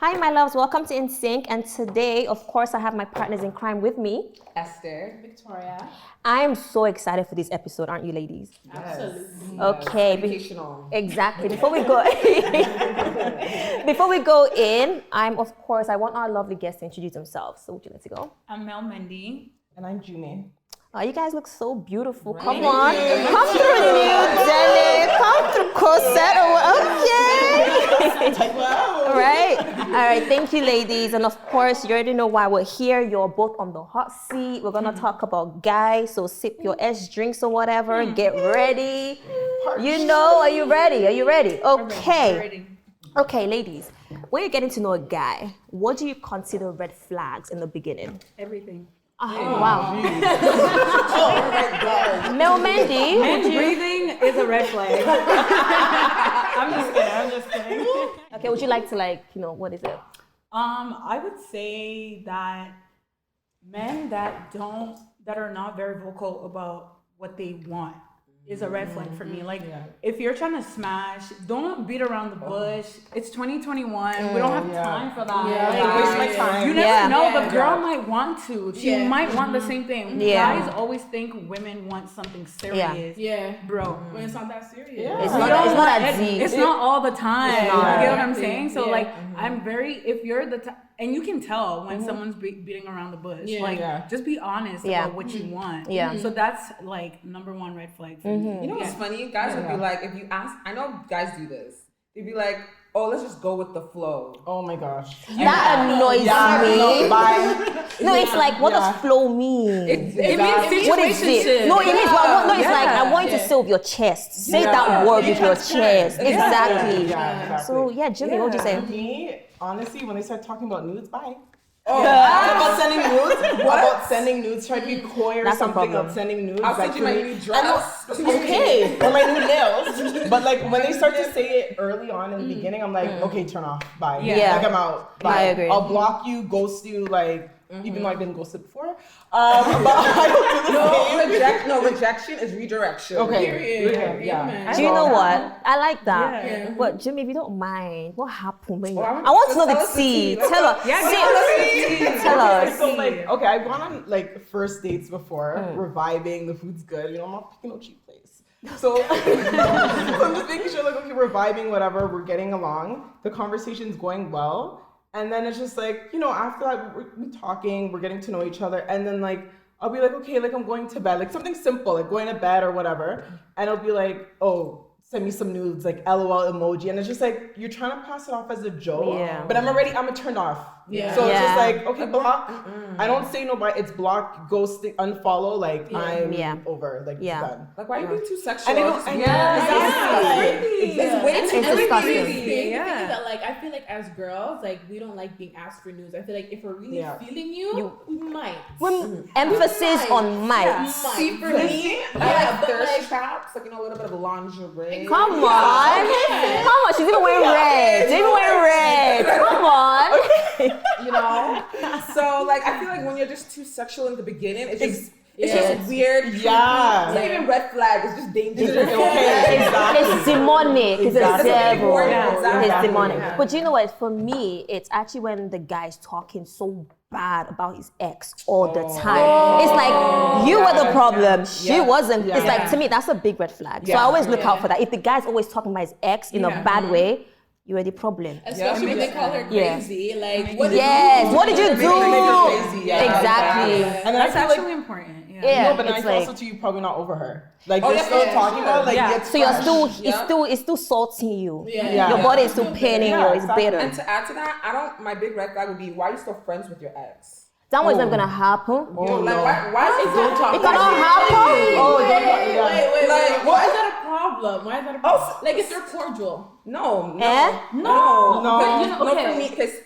Hi, my loves. Welcome to InSync. And today, of course, I have my partners in crime with me. Esther. Victoria. I'm so excited for this episode, aren't you, ladies? Absolutely. Okay. Educational. Exactly. Before we go, in, I want our lovely guests to introduce themselves. So would you like to go? I'm Mel Mendi. And I'm Jummy. Oh, you guys look so beautiful. Right. Come on. Come through, New Delhi. Come through, Cosette. Okay. Wow. Right? All right. Thank you, ladies. And of course, you already know why we're here. You're both on the hot seat. We're going to talk about guys. So sip your drinks or whatever. Get ready. You know, are you ready? Okay. Ready. Okay, ladies. When you're getting to know a guy, what do you consider red flags in the beginning? Everything. Oh, wow. Mel Mendi. Breathing is a red flag. I'm just kidding. Okay, would you like to what is it? I would say that men that are not very vocal about what they want is a red flag for me. If you're trying to smash, don't beat around the bush. It's 2021. We don't have time for that. Waste my time. You never know. The girl might want to. She might want the same thing. Yeah. Guys always think women want something serious. Yeah. Bro. When it's not that serious. It's not that deep. It's not all the time. It's not. You get what I'm saying? So Yeah. I'm very, if you're the and you can tell when someone's beating around the bush. Just be honest about what you want. Yeah. So that's number one red flag for me. You know what's funny? Guys would be like, if you ask, I know guys do this. They'd be like, oh, let's just go with the flow. Oh my gosh. That annoys me. No, it's like, what does flow mean? It means What is it? No, it means it's like, I want you to say with your chest. Say that word with your chest. Exactly. So, Jimmy, what would you say? Me, honestly, when they start talking about nudes, bye. About sending nudes? About sending nudes, try to be coy or That's a something problem. of sending nudes. I'll send you my new dress. Okay, or my new nails. But when they start to say it early on in the beginning, I'm like, okay, turn off, bye. Yeah. I'm out. Bye. I agree. I'll block you, ghost you, even though I've been ghosted before. But I don't do the same. Rejection is redirection. Okay. Period. Yeah. Do you know what? I like that. Yeah. But Jimmy, if you don't mind, what happened when you... Well, I want to know tell the us the tea. tea. Tell us. Tell us. So okay, I've gone on first dates before, reviving, the food's good, I'm not picking no cheap place. So, so I'm just making sure okay, we're vibing, whatever, we're getting along, the conversation's going well, and then it's just after that we're talking, we're getting to know each other, and then I'll be okay, I'm going to bed, something simple, going to bed or whatever, and it'll be oh, send me some nudes, LOL emoji, and it's just you're trying to pass it off as a joke, but I'm turned off. Yeah. So it's just okay, block. I don't say no, but it's block, ghost, unfollow. I'm over. Done. Why are you being too sexual? And It's way too It's disgusting. The thing is that I feel as girls, we don't like being asked for news. I feel if we're really feeling you, we might. Emphasis on might. See, for me, I have thirst traps, a little bit of lingerie. Come on. She's even wearing red. Come on. So I feel when you're just too sexual in the beginning, it's just weird. Yeah. It's not even red flag. It's just dangerous. It's demonic. It's a devil. Exactly. It's demonic. But you know what? For me, it's actually when the guy's talking so bad about his ex all the time. It's you were the problem. She wasn't. It's to me, that's a big red flag. So I always look out for that. If the guy's always talking about his ex in a bad way, you're the problem. Especially when they call her crazy. What did you do? Crazy. Exactly. And That's actually important. No, but it's also too, you're probably not over her. You're still talking about so you're still it's still salting you. Your body is still paining you. It's bitter. And to add to that, my big red flag would be, why are you still friends with your ex? That was never gonna happen. Why is it don't talk? It cannot happen. Wait. Why is that a problem? Why is that a problem? Is there cordial? No.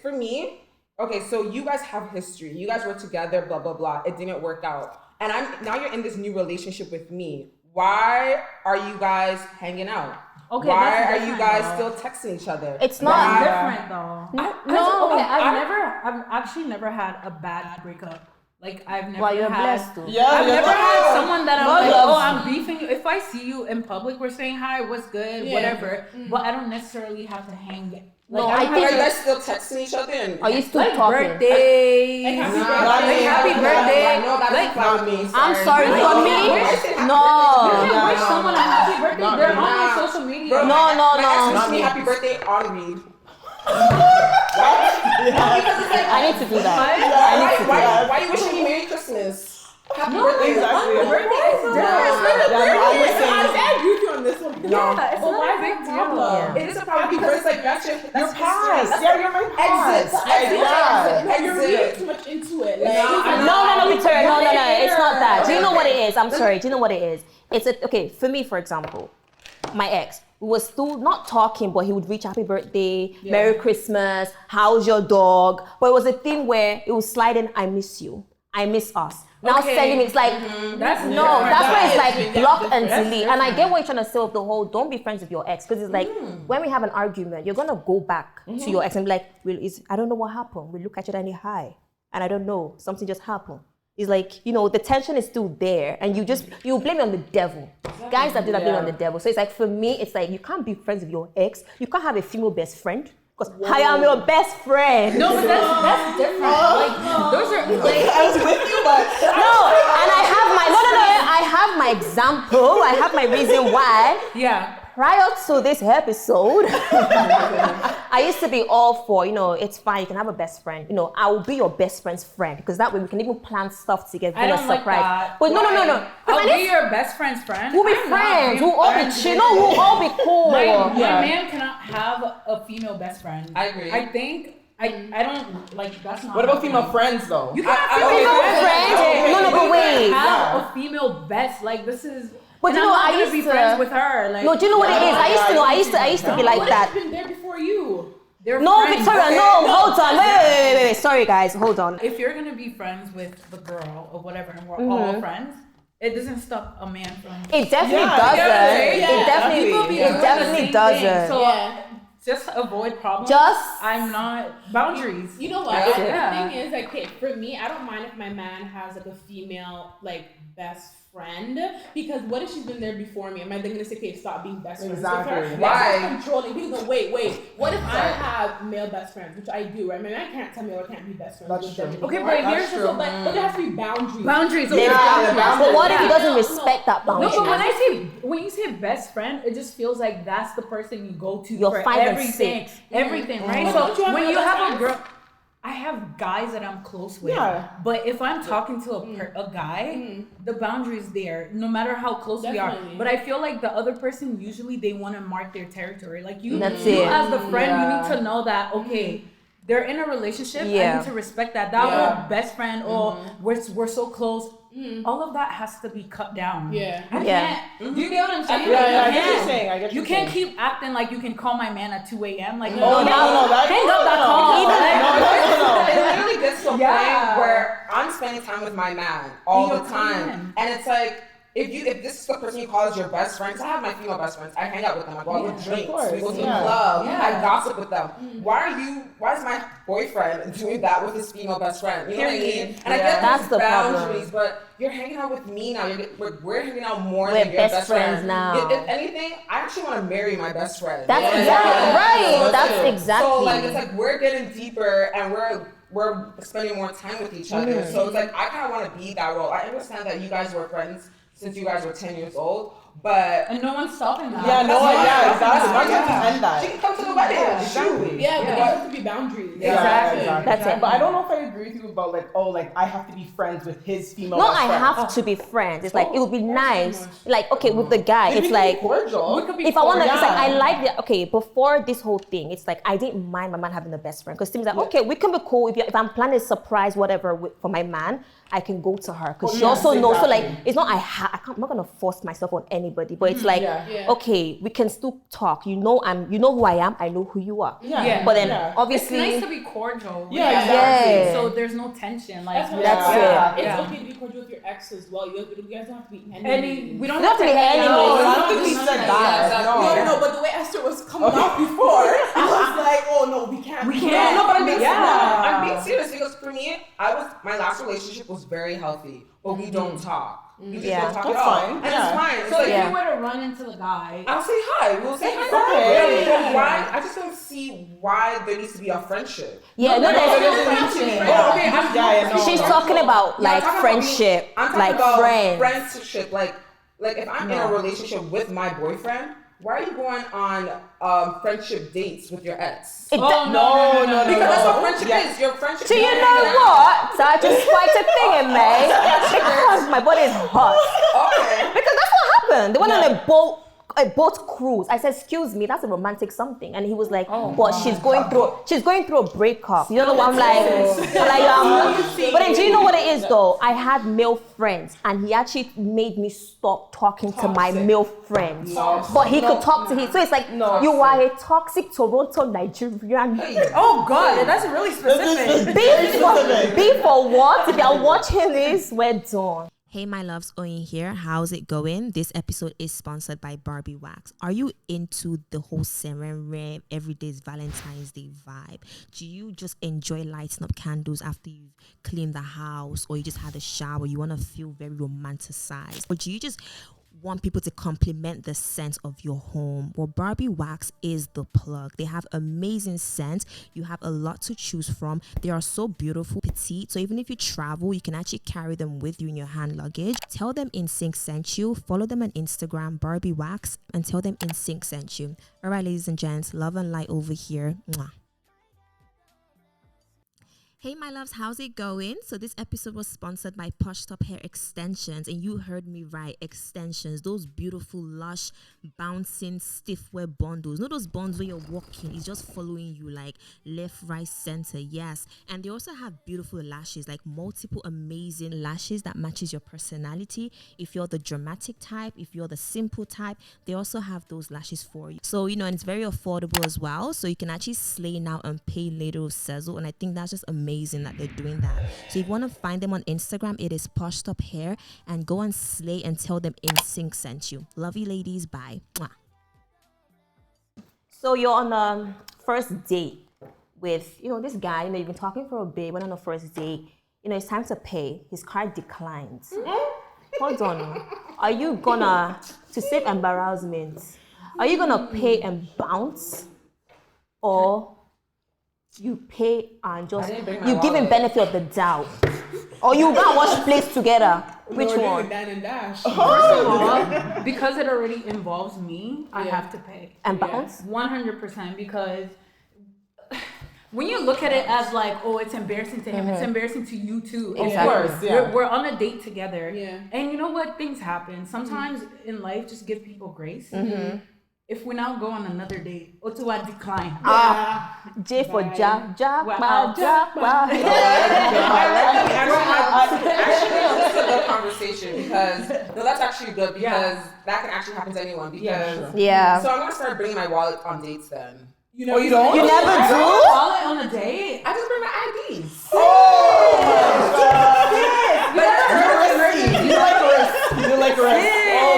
For me, okay, so you guys have history. You guys were together, blah, blah, blah. It didn't work out. And now you're in this new relationship with me. Why are you guys hanging out? Okay, why are you guys still texting each other? It's not different though. I've actually never had a bad breakup. Like I've never Well, you're had. blessed too. Yeah, I've never had someone that I'm God like, loves oh, I'm beefing you. If I see you in public, we're saying hi, what's good, whatever. But I don't necessarily have to hang it. Like, No, I I don't think- Are have you to- guys still texting each other? And Are you still like talking? birthdays, Like, happy like birthday. happy birthday. I know that's Like, not me. I'm sorry, No, for you me, can't wish no. you can't No, wish no, someone a no. happy birthday. Not They're me. on Nah. my social media. Bro, No, my no, ex no. wished me me. happy birthday on read. I need to do that. Why you wishing me Merry Christmas? Happy No, birthday. exactly. Birthday is different. I agree with you on this one. Yeah, it's But not why a big big deal. deal? Yeah. It is a problem because it's like that's your past. Yeah, you're my past. Yeah. No, you're reading too much into it. Like, No, Victoria, no, it's not that. Do you know what it is? I'm sorry, do you know what it is? Okay, for me, for example, my ex was still not talking, but he would reach happy birthday, Merry Christmas, how's your dog? But it was a thing where it was sliding, I miss you, I miss us. Now Okay. sending me, it's like, That's no, different. that's why it's That like is block different. and That's delete. And I different. get what you're trying to say with the whole, don't be friends with your ex. Because it's like, when we have an argument, you're going to go back to your ex and be like, I don't know what happened. We look at each other and you're high. And I don't know, something just happened. It's like, the tension is still there. And you blame it on the devil. Guys that do that blame it on the devil. So it's like, for me, it's like, you can't be friends with your ex. You can't have a female best friend. Because I am your best friend. No, but that's different. Like those are like I was with you, but No, and I have my example. I have my reason why. yeah. Prior to this episode, I used to be all for, it's fine, you can have a best friend. I will be your best friend's friend because that way we can even plan stuff together. I don't like surprise. that. But no. I'll be your best friend's friend. We'll be I'm not friends. being We'll all be friends chill. with No, you. we'll all be cool. My man cannot have a female best friend. I agree. I think I don't like that's not. what about happening. female friends though? You can't have Female female friends? friends. No, but wait. Have a female best. Like this is. But and you I'm know, not I gonna used be to- friends with her. Like No, do you know what it is? I used to be like what that. has been there before you? they're No, friends. Victoria, no, hold on. Wait. Sorry, guys, hold on. If you're gonna be friends with the girl or whatever, and we're all friends, it doesn't stop a man from. It definitely Yeah, doesn't. yeah, It definitely, People be it doing the definitely same doesn't. thing. So Yeah. just avoid problems. Just- I'm not boundaries. You know what? Yeah. The thing is, like, okay, for me, I don't mind if my man has like a female like best friend because what if she's been there before me? Am I then gonna say, okay, stop being best friends Exactly. with her? Why? That's controlling. Because wait. What if I have male best friends, which I do, right? My man can't tell me I can't be best friends That's with true. them. Okay, anymore. but here's the So, but there has to be boundaries. boundaries. There okay. are. But what if he doesn't No, respect that No, boundary? but when you say best friend, it just feels like that's the person you go to You're for 5 and everything. 6. Everything, right? But So don't you have when real you best have a friends? girl, I have guys that I'm close with. Yeah. But if I'm talking to a guy, the boundary is there, no matter how close we Definitely. are. But I feel like the other person usually they want to mark their territory. Like you, That's you it. as the friend, you Yeah. need to know that okay. They're in a relationship. I Yeah. need to respect that. That Yeah. whole best friend or we're so close. All of that has to be cut down. Yeah. I Yeah. can't. Do you get what I'm saying? Yeah, I You get what you're can't. saying. I get what You you're can't saying. keep acting like you can call my man at 2 a.m. Like, No, that hang up that call. No. It literally gets to a Yeah. point where I'm spending time with my man all Your the time, man. and it's like if this is the person you call as your best friend, 'cause I have my female best friends, I hang out with them, I go out with Yeah, of drinks, course, we go to the yeah. club, Yeah. I gossip with them. Why is my boyfriend doing that with his female best friend? You know what I mean? And I get That's those the problem. boundaries, but you're hanging out with me now. We're hanging out more We're than your best best friends friend. now. If anything, I actually want to marry my best friend. That's You know what I exactly mean? right. So That's it's- exactly. So like it's like we're getting deeper and we're spending more time with each other. So it's like I kind of want to be that role. I understand that you guys were friends since you guys were 10 years old, but And no one's stopping that. Yeah, no, yeah, exactly. Not Yeah. to defend that. she can come to the wedding. Exactly. Yeah, but Yeah. there has to be boundaries. Yeah, Exactly. That's it. But I don't know if I agree with you about I have to be friends with his female. No, best I friend. have to be friends. It's like it would be nice. Like okay, with the guy, Maybe it's we can be like cordial. We could be if I want to, it's like Yeah. I like the okay. Before this whole thing, it's like I didn't mind my man having a best friend because things like okay, we can be cool if I'm planning a surprise whatever for my man. I can go to her because she yes, also knows. So like, exactly. it's not I'm not gonna force myself on anybody, but it's like Yeah. okay, we can still talk. You know who I am. I know who you are. Yeah. But then Yeah. It's obviously, nice to be cordial. Yeah, exactly. Yeah. So there's no tension. Like That's what That's I'm saying. it. It's Yeah. okay to be cordial with your ex as well. You guys don't have to be enemies. Any, we don't You don't have to be hang enemies. out. I don't think we said that. No. But the way Esther was coming off before, I was like, oh no, we can't. We do can't. that. No, but I'm being Yeah. I'm being serious because for me, I was my last relationship was very healthy, but we don't talk. We just Yeah. don't talk That's at all. fine. And Yeah. it's fine. It's So like, if you were to run into the guy, I'll say hi. We'll say hi. Okay. But why? I just don't see why there needs to be a friendship. Yeah, no, there's Oh, okay. She's talking about like friendship, I'm talking like about friends. friendship. Like if I'm in a relationship with my boyfriend, why are you going on friendship dates with your ex? It No. Because that's what friendship is. Your friendship. Do you know what? So I just quite a thing in me because my body is hot. Okay. Because that's what happened. They went on a boat cruise. I said, "Excuse me, that's a romantic something," and he was like, "But she's going through a breakup." You know what I'm like? But then, do you know what it is though? I had male friends, and he actually made me stop talking to my male friends. But he could talk to his. So it's like you are a toxic Toronto Nigerian. oh God, that's really specific. Be for what? If you're watching this, we're done. Hey my loves, Oyin here. How's it going? This episode is sponsored by Barbie Wax. Are you into the whole Serene everyday's Valentine's Day vibe? Do you just enjoy lighting up candles after you've cleaned the house, or you just had a shower, you want to feel very romanticized? Or do you just want people to compliment the scent of your home? Well, Barbie Wax is the plug. They have amazing scents. You have a lot to choose from. They are so beautiful, petite. So even if you travel, you can actually carry them with you in your hand luggage. Tell them InSync sent you. Follow them on Instagram, Barbie Wax, and tell them InSync sent you. All right, ladies and gents, love and light over here. Mwah. Hey my loves, how's it going? So this episode was sponsored by Posh Top Hair Extensions, and you heard me right, extensions. Those beautiful, lush, bouncing, stiff wear bundles. Not those bonds where you're walking, it's just following you like left, right, center. Yes. And they also have beautiful lashes, like multiple amazing lashes that matches your personality. If you're the dramatic type, if you're the simple type, they also have those lashes for you. So, and it's very affordable as well. So you can actually slay now and pay later with Sezzle. And I think that's just amazing that they're doing that. So if you want to find them on Instagram, it is Posh Top Hair, and go and slay and tell them InSync sent you. Love you ladies, bye. Mwah. So you're on a first date with, this guy, you've been talking for a bit, went on a first date, it's time to pay. His card declines. Hold on. Are you gonna, to save embarrassment, are you gonna pay and bounce? Or you pay and just you give him benefit of the doubt, or you go and watch plays together? Which one? Dan and Dash. First of all, because it already involves me, I have to pay. And bounce? 100%, because when you look at it as like, oh, it's embarrassing to him, it's embarrassing to you too. Of course, we're on a date together. Yeah. And you know what? Things happen. Sometimes in life, just give people grace. If we now go on another date, Otuwa decline. J for ja. Actually, this is a good conversation because that's actually good because that can actually happen to anyone. Because so I'm gonna start bringing my wallet on dates then. You don't? You never do? Wallet on a date? I just bring my IDs. You like risk. Oh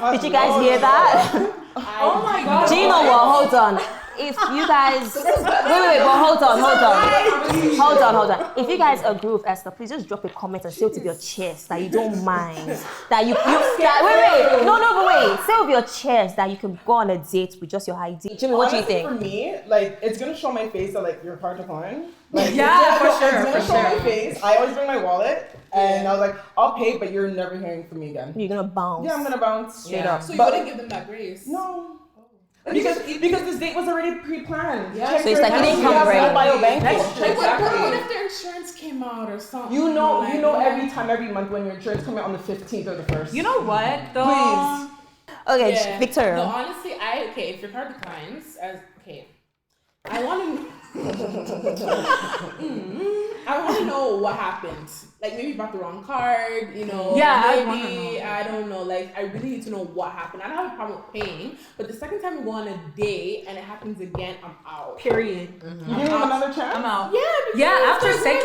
no. Did you guys hear that? Oh my God. Do you know what? Hold on. If you guys wait, but hold on. If you guys agree with Esther, please just drop a comment and say it with your chest that you don't mind. That you say with your chest that you can go on a date with just your ID. Jimmy, what do you think? For me, it's gonna show my face that your card declined. For sure. It's gonna show my face. I always bring my wallet, and I was like, I'll pay, but you're never hearing from me again. You're gonna bounce. Yeah, I'm gonna bounce straight up. So you wouldn't give them that grace? No. Because this date was already pre-planned. Yeah. So it's like you didn't come ready. What if their insurance came out or something? You know every month when your insurance comes out on the 15th or the 1st. You know what? Please. Okay, Victor. No, honestly, if your card declines, I want to know what happened. Like maybe you bought the wrong card, Yeah, maybe I don't know. Like I really need to know what happened. I don't have a problem with paying, but the second time we go on a date and it happens again, I'm out. Period. You give him another chance? I'm out. Yeah, after second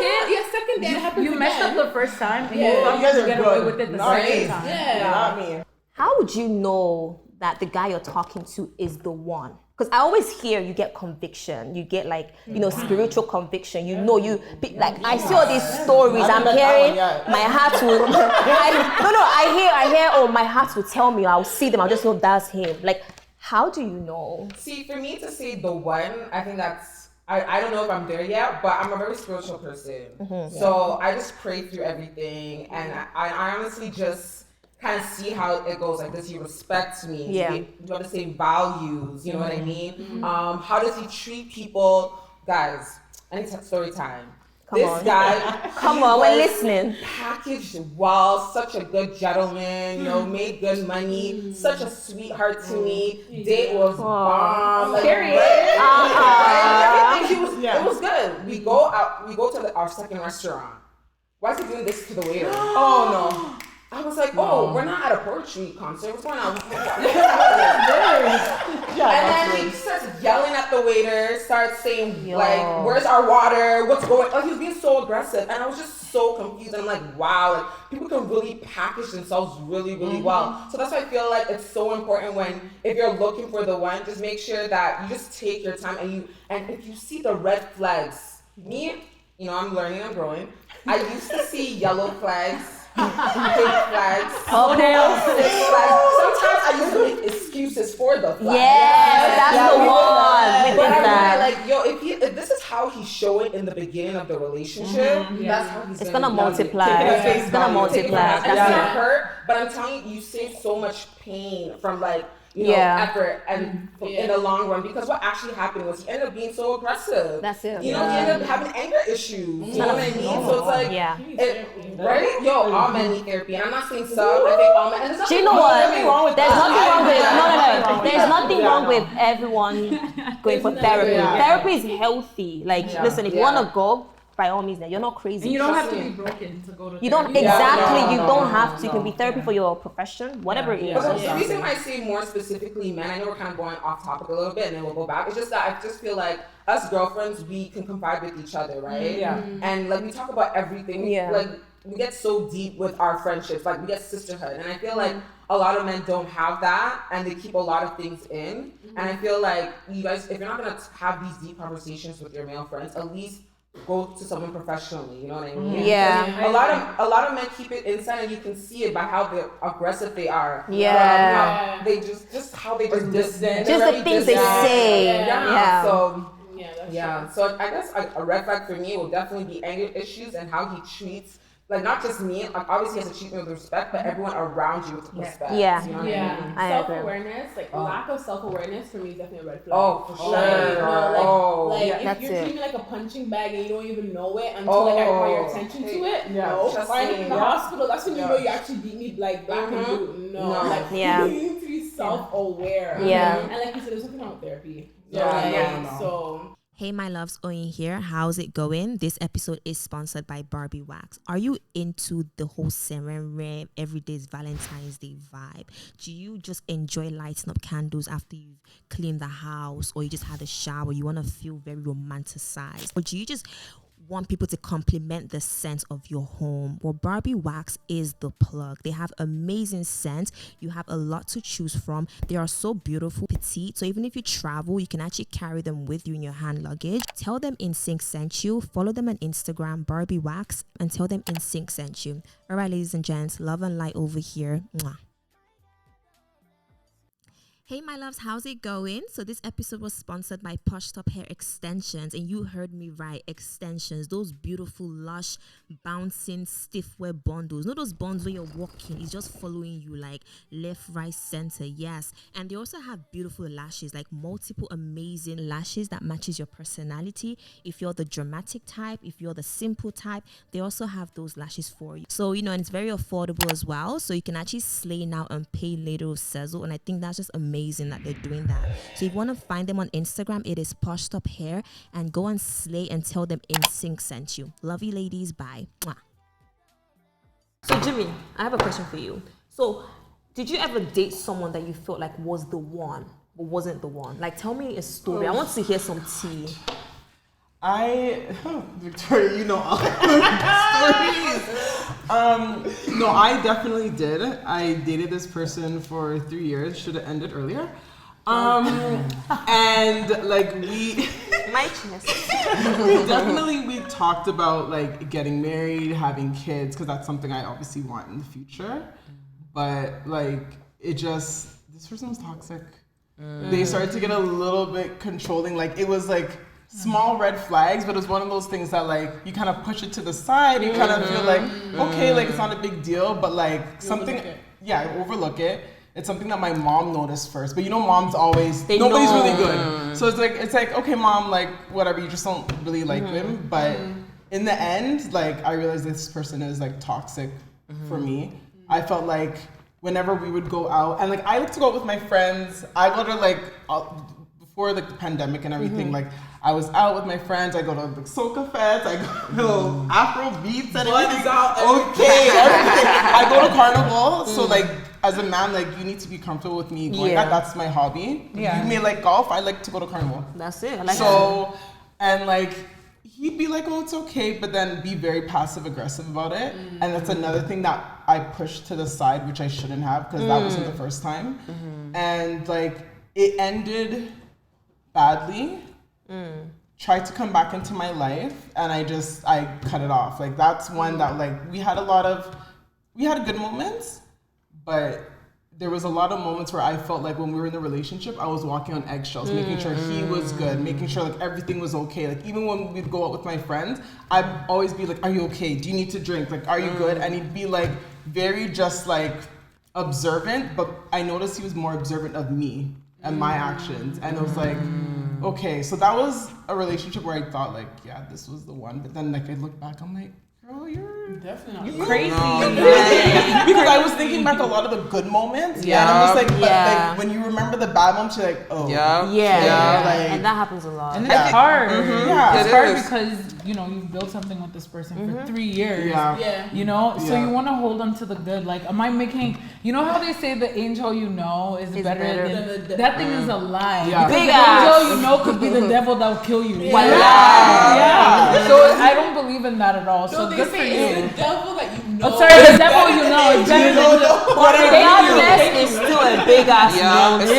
day it happens you again. messed up the first time and you thought you guys could are get good. away with it the Not second me. time. Yeah. Not me. How would you know that the guy you're talking to is the one? because I always hear you get conviction, you get like, spiritual conviction, like I see all these stories, I'm hearing, my heart will, I hear, oh, my heart will tell me, I'll see them, I'll just know that's him. Like, how do you know? See, for me to say the one, I think that's, I don't know if I'm there yet, but I'm a very spiritual person. So I just pray through everything, and I honestly just kind of see how it goes. Like, does he respect me? Do we have the same values? You know what I mean? How does he treat people? Guys, I need story time. This guy, come on, we're listening. Packaged well, such a good gentleman, made good money, such a sweetheart to me. Date was bomb. Period. Everything, it was good. We go out, we go to our second restaurant. Why is he doing this to the waiter? Oh no. I was like, we're not at a poetry concert. What's going on? And then he starts yelling at the waiter, starts saying, like, where's our water? What's going on? He was being so aggressive. And I was just so confused. And I'm like, wow, like, people can really package themselves really, really well. So that's why I feel like it's so important if you're looking for the one, just make sure that you just take your time and if you see the red flags, I'm learning, I'm growing. I used to see yellow flags. Pink flags. Sometimes I used to make excuses for the flags. Yes, that's the one. But I'm like, if this is how he's showing in the beginning of the relationship, that's how he's gonna multiply. It's gonna multiply. It's gonna hurt. But I'm telling you, you save so much pain from effort and in the long run, because what actually happened was he ended up being so aggressive. That's it. He ended up having anger issues. You know what I mean? So it's like, right? All men need therapy. And I'm not saying some. I think all men. And do you know what? There's nothing wrong with There's nothing wrong with everyone going for therapy. Therapy is healthy. Like, listen, if you want to go, by all means, you're not crazy. And you don't have to be broken to go to therapy. You don't exactly. You don't have to. You can be therapy for your profession, whatever it is. But the reason why I say more specifically, man, I know we're kind of going off topic a little bit, and then we'll go back. It's just that I just feel like us girlfriends, we can confide with each other, right? Yeah. And like we talk about everything. Yeah. Like we get so deep with our friendships. Like we get sisterhood, and I feel like a lot of men don't have that, and they keep a lot of things in. And I feel like you guys, if you're not gonna have these deep conversations with your male friends, at least go to someone professionally, you know what I mean? Yeah. A lot of men keep it inside, and you can see it by how aggressive they are. Yeah. How they just how they just distant. Just the things they say. Yeah. So So I guess a red flag for me will definitely be anger issues and how he treats. Like, not just me, like, obviously he has to treat me with respect, but everyone around you with respect. Yeah. You know what I mean? Self-awareness, lack of self-awareness for me is definitely a red flag. Oh, for sure. If you're treating me like a punching bag and you don't even know it until I call your attention to it, if I'm in the hospital, that's when you know you actually beat me like black and blue. You need to be self-aware. Yeah. And like you said, there's nothing wrong with therapy. So... Hey, my loves, Oyin here. How's it going? This episode is sponsored by Barbie Wax. Are you into the whole Serene everyday's Valentine's Day vibe? Do you just enjoy lighting up candles after you've cleaned the house, or you just had a shower? You want to feel very romanticized? Or do you just want people to compliment the scent of your home? Well, Barbie Wax is the plug. They have amazing scents. You have a lot to choose from. They are so beautiful, petite. So even if you travel, you can actually carry them with you in your hand luggage. Tell them InSync sent you. Follow them on Instagram, Barbie Wax, and tell them InSync sent you. All right, ladies and gents, love and light over here. Mwah. Hey, my loves, how's it going? So this episode was sponsored by Posh Top Hair Extensions, and you heard me right, extensions. Those beautiful, lush, bouncing, stiff wear bundles. Not those bundles where you're walking, it's just following you like left, right, center, yes. And they also have beautiful lashes, like multiple amazing lashes that matches your personality. If you're the dramatic type, if you're the simple type, they also have those lashes for you. So, and it's very affordable as well. So you can actually slay now and pay later with Sezzle, and I think that's just amazing that they're doing that. So if you want to find them on Instagram, it is Posh Top Hair, and go and slay and tell them InSync sent you. Love you, ladies. Bye. Mwah. So Jimmy, I have a question for you. So did you ever date someone that you felt like was the one but wasn't the one? Like, tell me a story. I want to hear some tea. Victoria, you know all the stories. No, I definitely did. I dated this person for 3 years. Should have ended earlier. And like My chest. we talked about like getting married, having kids, because that's something I obviously want in the future. But like this person was toxic. They started to get a little bit controlling. Like it was like small red flags, but it was one of those things that like you kind of push it to the side. You kind of feel like okay, like it's not a big deal, but like overlook it. It's something that my mom noticed first, but moms always nobody's really good. So it's like okay, mom, like whatever, you just don't really like him. But in the end, like I realized this person is like toxic for me. I felt like whenever we would go out, and like I like to go out with my friends. I go to like before like the pandemic and everything, like I was out with my friends. I go to the Soca Fest. I go to Afro Beats and everything. Okay, everything. I go to Carnival. So like as a man, like you need to be comfortable with me going. That's my hobby. You may like golf. I like to go to Carnival. That's it. I like that. And like he'd be like, oh, it's okay, but then be very passive aggressive about it. And that's another thing that I pushed to the side, which I shouldn't have, because that wasn't the first time. And like it ended badly. Tried to come back into my life, and I cut it off. Like that's one that like we had good moments, but there was a lot of moments where I felt like when we were in the relationship, I was walking on eggshells, making sure he was good, making sure like everything was okay. Like even when we'd go out with my friends, I'd always be like, are you okay? Do you need to drink? Like, are you good? And he'd be like very just like observant, but I noticed he was more observant of me and my actions. And it was like, okay, so that was a relationship where I thought like, yeah, this was the one. But then like I look back, I'm like, girl, you're definitely not crazy. Because I was thinking back a lot of the good moments. Yeah. And I'm just like, but like when you remember the bad moments, you're like, oh. Yeah. Like, and that happens a lot. And it's hard. It's hard because, you've built something with this person for 3 years. So you want to hold on to the good. Like, am I making, how they say the angel is better than that thing is a lie. Big the angel could be the devil that will kill you. So I don't believe in that at all. So good for you. The devil that you know. Oh, sorry, the devil is better than the mess is still a big ass mess.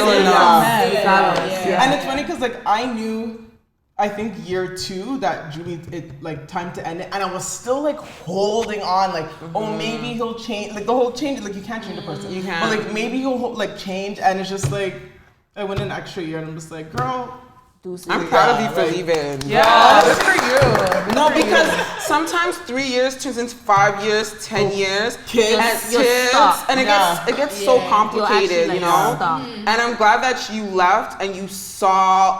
And it's funny because like I knew, I think year 2 that Julie, it like time to end it, and I was still like holding on, like oh maybe he'll change, like the whole change, like you can't change a person, but like maybe he'll like change, and it's just like I went an extra year, and I'm just like, girl. I'm proud of you for leaving. Yeah, good for you. No, because sometimes 3 years turns into 5 years, 10 years, kids, and it gets so complicated, And I'm glad that you left and you saw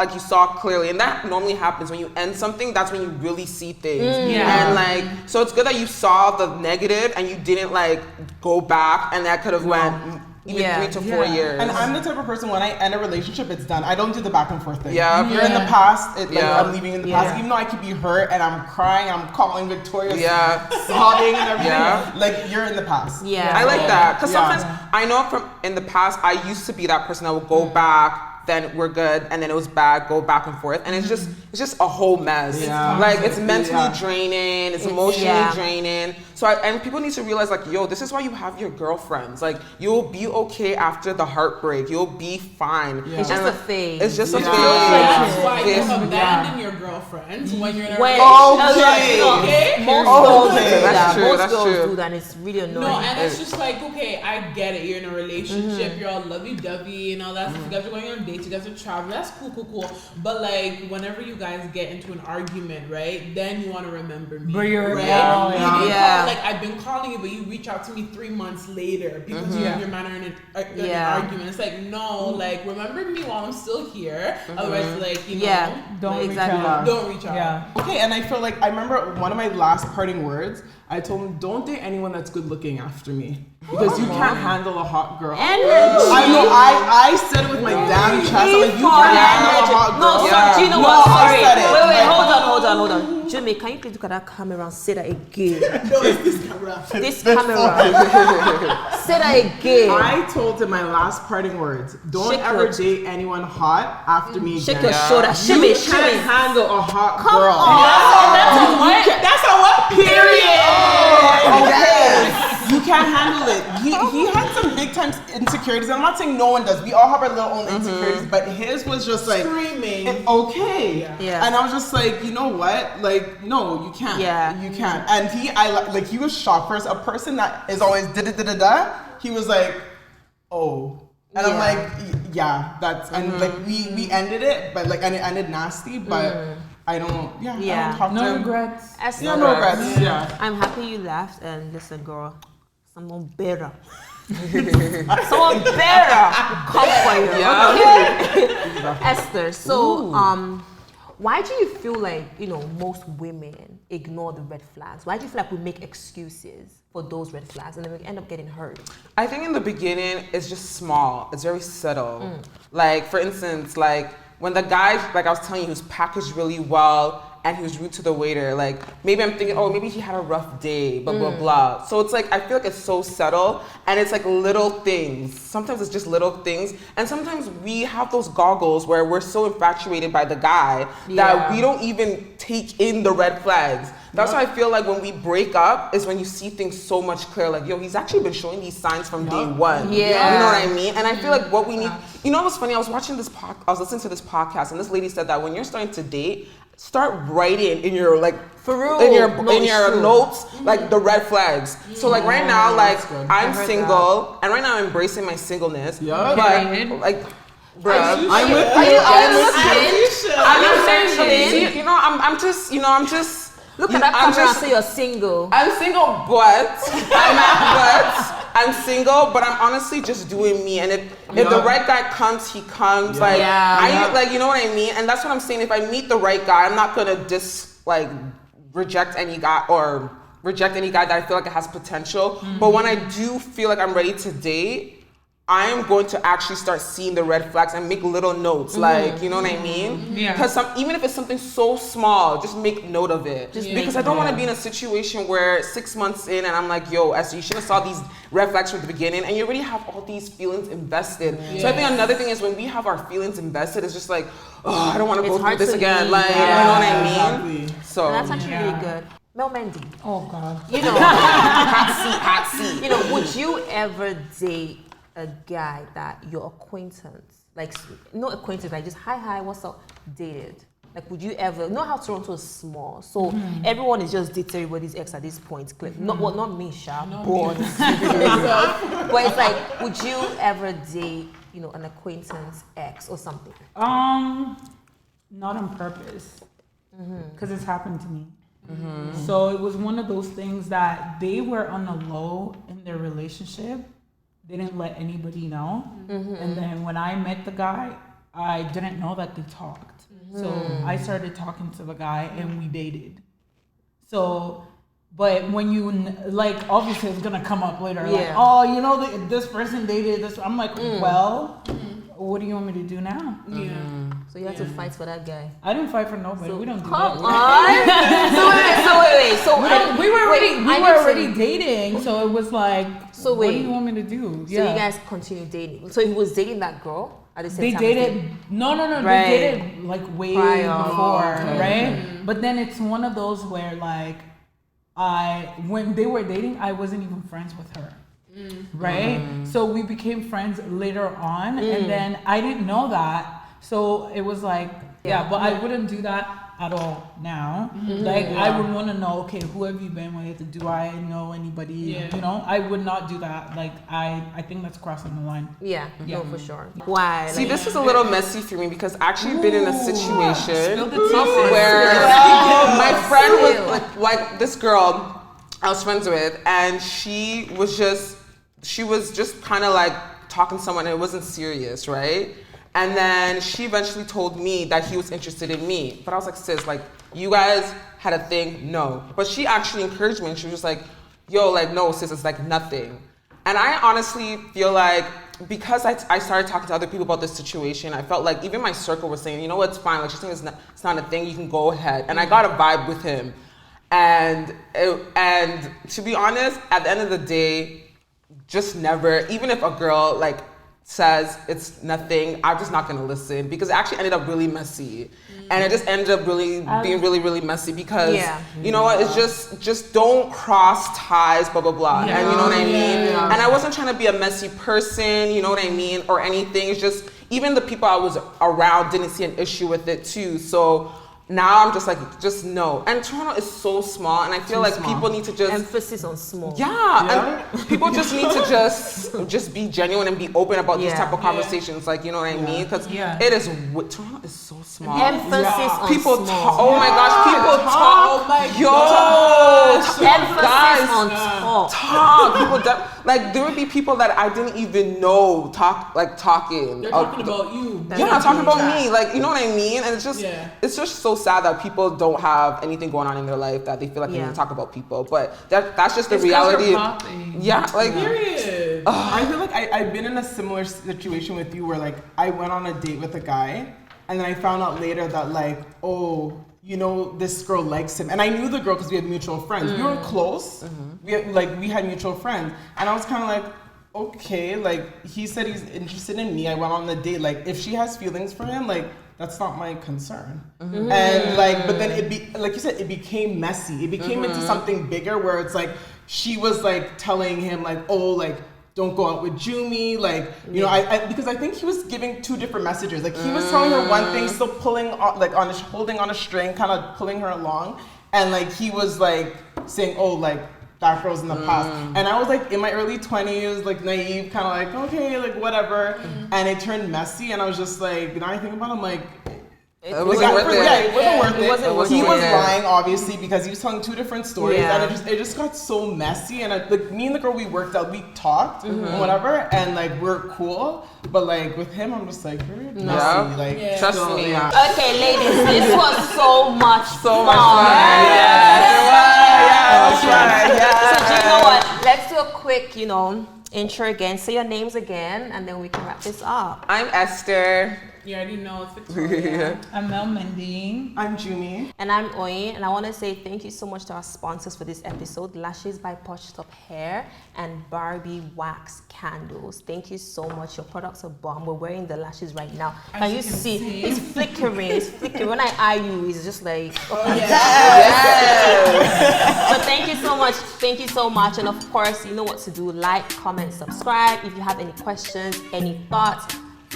clearly, and that normally happens when you end something. That's when you really see things, and like so it's good that you saw the negative and you didn't like go back, and that could have went. Even 3 to 4 years. And I'm the type of person, when I end a relationship, it's done. I don't do the back and forth thing. Yeah. If you're in the past, I'm leaving in the past. Even though I could be hurt and I'm crying and I'm calling Victoria, sobbing and everything. Like, you're in the past. Yeah. I like that. Because sometimes, I know from in the past, I used to be that person that would go back, then we're good, and then it was bad, go back and forth, and it's just a whole mess. Like it's mentally draining, it's emotionally draining. So and people need to realize like, yo, this is why you have your girlfriends. Like you'll be okay after the heartbreak. You'll be fine. It's just a phase. It's just a phase. That's why you abandon your girlfriends when you're in a relationship. Most girls do that, and it's really annoying. No, and it's just like, okay, I get it. You're in a relationship, you're all lovey-dovey and all that stuff. You guys are going on dates, you guys are traveling. That's cool. But like, whenever you guys get into an argument, right, then you want to remember me. But you're like I've been calling you, but you reach out to me 3 months later because you and your man are in an argument. It's like, no, like remember me while I'm still here. Otherwise, like don't reach out. Don't reach out. Yeah. Okay, and I feel like I remember one of my last parting words. I told him, don't date anyone that's good looking after me. Because you can't handle a hot girl. And I know, I said it with my damn chest. I'm like, you can't handle a hot girl. No, so do you know what? Sorry. Wait, hold on. Jimmy, can you please look at that camera and say that again? No, it's this camera. This camera. Say that again. I told him my last parting words. Don't ever date anyone hot after me again. Shake your shoulder. Shimmy. You can't handle a hot Come girl. on. That's a what? Period. Okay. You can't handle it. He had some big time insecurities. I'm not saying saying no one does. We all have our little own insecurities, but his was just like screaming. Okay. Yeah. And I was just like, you know what? Like, no, you can't. Yeah. You can't. And he was shocked. First, a person that is always da-da-da-da-da, he was like, oh. And I'm like, yeah, that's, and like we ended it, but like, and it ended nasty, but I don't talk to him. No regrets. Esther, Yeah, no regrets. Yeah. I'm happy you laughed, and listen, girl, someone better. Someone better come for you. Okay? Esther, so why do you feel like, you know, most women ignore the red flags? Why do you feel like we make excuses for those red flags and then we end up getting hurt? I think in the beginning, it's just small. It's very subtle. Like, for instance, like when the guy, like I was telling you, he was packaged really well and he was rude to the waiter. Like, maybe I'm thinking, oh, maybe he had a rough day, blah, blah, blah. So it's like, I feel like it's so subtle and it's like little things. Sometimes it's just little things. And sometimes we have those goggles where we're so infatuated by the guy that we don't even take in the red flags. That's why I feel like when we break up is when you see things so much clearer. Like, yo, he's actually been showing these signs from day one. Yeah. You know what I mean? And I feel like what we need, you know what's funny? I was listening to this podcast and this lady said that when you're starting to date, start writing in your like in your notes like the red flags. So like right now, like I'm single and right now I'm embracing my singleness. But like, bruh, I'm with you. I'm seriously, you know, I'm just. Look at that camera and say you're single. I'm single, I'm single, but I'm honestly just doing me. And if the right guy comes, he comes. Like, like, you know what I mean? And that's what I'm saying. If I meet the right guy, I'm not gonna reject any guy that I feel like it has potential. But when I do feel like I'm ready to date, I am going to actually start seeing the red flags and make little notes, like, you know what I mean? Yeah. Because even if it's something so small, just make note of it. Because I don't want to be in a situation where 6 months in and I'm like, yo, Esther, you should have saw these red flags from the beginning and you already have all these feelings invested. So I think another thing is when we have our feelings invested, it's just like, oh, I don't want to go through this again. Like, you know what I mean? Exactly. So And that's actually really good. Mel Mendi. Oh God. You know, hot seat. You know, would you ever date a guy that your acquaintance, like no acquaintance, like just hi, what's up, dated? Like, would you ever, know how Toronto is small, so everyone is just dating everybody's ex at this point. Not me, Sha, but it's like, would you ever date, you know, an acquaintance ex or something? Not on purpose, because it's happened to me. So it was one of those things that they were on the low in their relationship. They didn't let anybody know. And then when I met the guy, I didn't know that they talked. So I started talking to the guy and we dated. So, but when you, like, obviously it's gonna come up later. Like, oh, you know, this person dated this. I'm like, well, what do you want me to do now? So you had to fight for that guy. I didn't fight for nobody. We don't do Come that. on. wait. So we were already dating, so it was like, so what do you want me to do? So you guys continued dating. So he was dating that girl at the same time? They dated, no, Right. they dated like way before, right? But then it's one of those where like, when they were dating, I wasn't even friends with her. Right? So we became friends later on, and then I didn't know that. So it was like, but I wouldn't do that at all now. Like, I would want to know, okay, who have you been with? Do I know anybody? You know, I would not do that. Like, I think that's crossing the line. No, for sure. Why? See, this is a little messy for me because I've actually been in a situation tea. where my friend was like this girl I was friends with, and she was just kind of like talking to someone and it wasn't serious, right? And then she eventually told me that he was interested in me. But I was like, sis, like, you guys had a thing? No. But she actually encouraged me and she was just like, yo, like, no, sis, it's like nothing. And I honestly feel like because I started talking to other people about this situation, I felt like even my circle was saying, you know what, it's fine. Like, she's saying it's not a thing, you can go ahead. And I got a vibe with him. And to be honest, at the end of the day, just never, even if a girl, like, says it's nothing, I'm just not gonna listen, because it actually ended up really messy. And it just ended up really being really, really messy because, you know what, it's just don't cross ties, blah, blah, blah. And you know what I mean? And I wasn't trying to be a messy person, you know what I mean, or anything. It's just, even the people I was around didn't see an issue with it too. So now I'm just like, just no. And Toronto is so small, and I feel like people need to just emphasis on small. And people just need to just be genuine and be open about these type of conversations. Like, you know what I mean? Because it is, Toronto is so small. Emphasis on people small. Talk. Oh my gosh, people talk. Oh my Emphasis on talk. People like, there would be people that I didn't even know talking. They're talking about you. Talking about me. Like, you know what I mean? And it's just so sad that people don't have anything going on in their life that they feel like they need to talk about people. But that's just the reality. Period. I feel like I've been in a similar situation with you where like I went on a date with a guy and then I found out later that like, oh, you know, this girl likes him. And I knew the girl because we had mutual friends. We were close. We had mutual friends. And I was kind of like, okay, like he said he's interested in me. I went on the date. Like if she has feelings for him, like that's not my concern. And like, but then like you said, it became messy. It became into something bigger where it's like, she was like telling him like, oh, like, don't go out with Jummy, like, you know, I because I think he was giving two different messages. Like he was telling her one thing, still pulling on, like holding on a string, kind of pulling her along. And like he was like saying, oh, like, that girl's in the past. And I was like in my early 20s, like naive, kind of like, okay, like whatever. And it turned messy and I was just like, now I think about it, I'm like, it wasn't worth it. Yeah, it wasn't worth it. He was it. lying, obviously, because he was telling two different stories, and it just got so messy. And like me and the girl we worked out, we talked and whatever, and like we're cool. But like with him, I'm just like, you're messy. Like, trust me. Okay, ladies, this was so much fun. So do you know what? Let's do a quick, intro again. Say your names again, and then we can wrap this up. I'm Esther. You already know it's Victoria. I'm Mel Mendi. I'm Jummy. And I'm Oyin. And I want to say thank you so much to our sponsors for this episode, Lashes by Top Hair and Barbie Wax Candles. Thank you so much. Your products are bomb. We're wearing the lashes right now. Can you see? It's flickering. It's flickering. When I eye you, it's just like, But thank you so much. Thank you so much. And of course, you know what to do. Like, comment, subscribe. If you have any questions, any thoughts,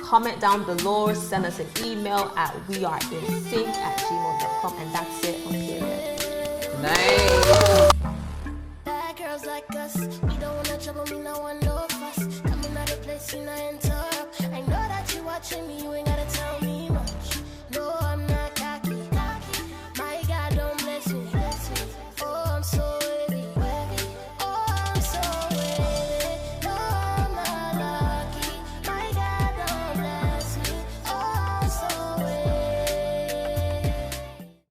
comment down below, send us an email at weareinSync@gmail.com, and that's it on period. Nice. Bad girls like us, we don't wanna trouble me, no one no fuss. Coming out of place, you not interrupt. I know that you watching me, you ain't gotta tell me.